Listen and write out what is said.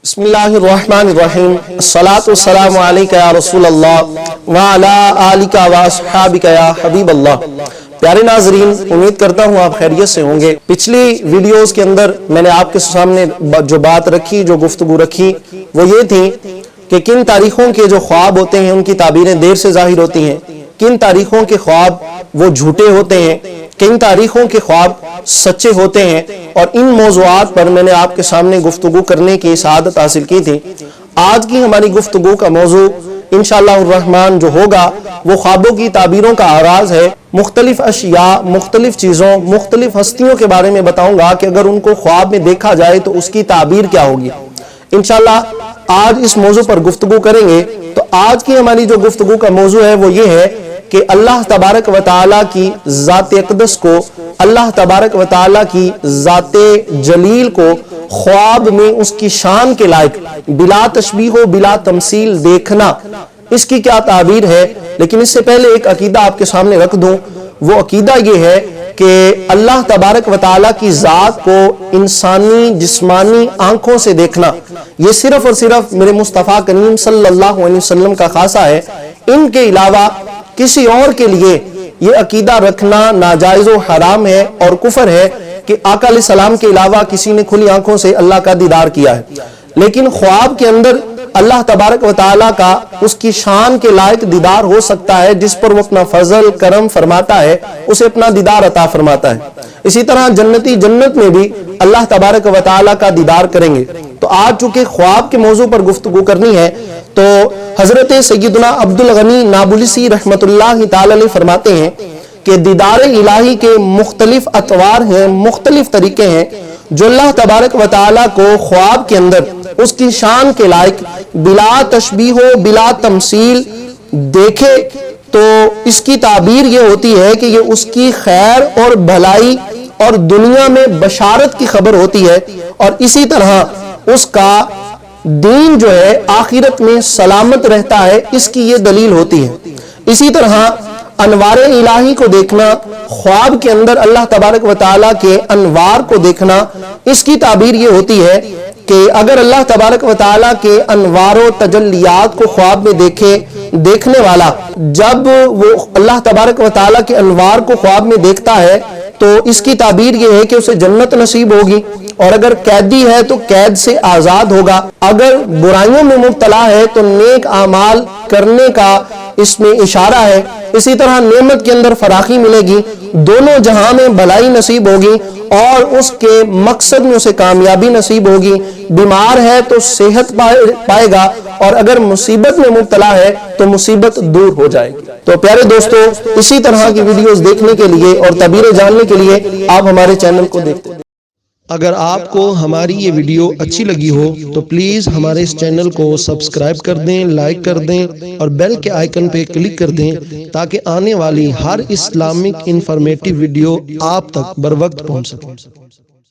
बिस्मिल्लाहिर्रहमानिर्रहीम अस्सलातु वस्सलामु अलैका या रसूल अल्लाह व अला आलिका व अस्हाबिका या हबीब अल्लाह। प्यारे नाजरीन, उम्मीद करता हूँ आप खैरियत से होंगे। पिछली वीडियोस के अंदर मैंने आपके सामने जो बात रखी, जो गुफ्तगू रखी, वो ये थी कि किन तारीखों के जो ख्वाब होते हैं उनकी ताबीरें देर से जाहिर होती हैं, किन तारीखों के ख्वाब वो झूठे होते हैं, किन तारीखों के ख्वाब सच्चे होते हैं। और इन मौज़ूआत पर मैंने आपके सामने गुफ्तगू करने की सआदत हासिल की थी। आज की हमारी गुफ्तगू का मौजू इंशाअल्लाह जो होगा वो ख्वाबों की ताबीरों का आगाज है। मुख्तलिफ अशिया, मुख्तलिफ चीज़ों, मुख्तलिफ हस्तियों के बारे में बताऊंगा कि अगर उनको ख्वाब में देखा जाए तो उसकी ताबीर क्या होगी। इंशाअल्लाह आज इस मौजू पर गुफ्तगू करेंगे। तो आज की हमारी जो गुफ्तगू का मौजू है वो ये है कि अल्लाह तबारक व तआला की ज़ात अक़दस को, अल्लाह तबारक व तआला की ज़ात जलील को ख्वाब में उसकी शान के लायक बिला तशबीह हो बिला तमसील देखना, इसकी क्या ताबीर है। लेकिन इससे पहले एक अकीदा आपके सामने रख दूं। वो अकीदा ये है कि अल्लाह तबारक व तआला की ज़ात को इंसानी जिस्मानी आंखों से देखना, ये सिर्फ और सिर्फ मेरे मुस्तफ़ा करीम सल्लल्लाहु अलैहि वसल्लम का खासा है। इनके अलावा किसी और के लिए ये अकीदा रखना नाजायज़ व हराम है और कुफर है कि आका अलैहिस्सलाम के अलावा किसी ने खुली आंखों से अल्लाह का दीदार किया है। लेकिन ख्वाब के अंदर अल्लाह तबारक व तआला का उसकी शान के लायक दीदार हो सकता है, जिस पर वो अपना फजल करम फरमाता है, उसे अपना दीदार अता फरमाता है। इसी तरह जन्नती जन्नत में भी अल्लाह तबारक व तआला का दीदार करेंगे। तो आज चूंकि ख्वाब के मौजू पर गुफ्तगू करनी है तो हजरत सैयदना अब्दुल गनी नाबुलसी रहमतुल्लाह तआला अलैह फरमाते हैं कि दीदार इलाही के मुख्तलिफ अतवार हैं, मुख्तलिफ तरीके हैं। जो अल्लाह तबारक व तआला को ख्वाब के अंदर उसकी शान के लायक बिला तशबीह बिला तमसील देखे तो इसकी ताबीर ये होती है कि ये उसकी खैर और भलाई और दुनिया में बशारत की खबर होती है, और इसी तरह उसका दीन जो है आखिरत में सलामत रहता है, इसकी ये दलील होती है। इसी तरह अनवारे इलाही को देखना, ख्वाब के अंदर अल्लाह तबारक व तआला के अनवार को देखना, इसकी ताबीर ये होती है कि अगर अल्लाह तबारक व तआला के अनवारो तजल्लियात को ख्वाब में देखने वाला जब वो अल्लाह तबारक व तआला के अनवार को ख्वाब में देखता है तो इसकी ताबीर ये है कि उसे जन्नत नसीब होगी, और अगर कैदी है तो कैद से आजाद होगा, अगर बुराइयों में मुब्तला है तो नेक आमाल करने का इसमें इशारा है। इसी तरह नेमत के अंदर फराखी मिलेगी, दोनों जहां में भलाई नसीब होगी और उसके मकसद में उसे कामयाबी नसीब होगी। बीमार है तो सेहत पाएगा, और अगर मुसीबत में मुब्तला है तो मुसीबत दूर हो जाएगी। तो प्यारे दोस्तों, इसी तरह की वीडियोस देखने के लिए और तबीरें जानने के लिए आप हमारे चैनल को देखते हैं। अगर आपको हमारी ये वीडियो अच्छी लगी हो तो प्लीज हमारे इस चैनल को सब्सक्राइब कर दें, लाइक कर दें और बेल के आइकन पे क्लिक कर दें, ताकि आने वाली हर इस्लामिक इंफॉर्मेटिव वीडियो आप तक बर वक्त पहुंच सके।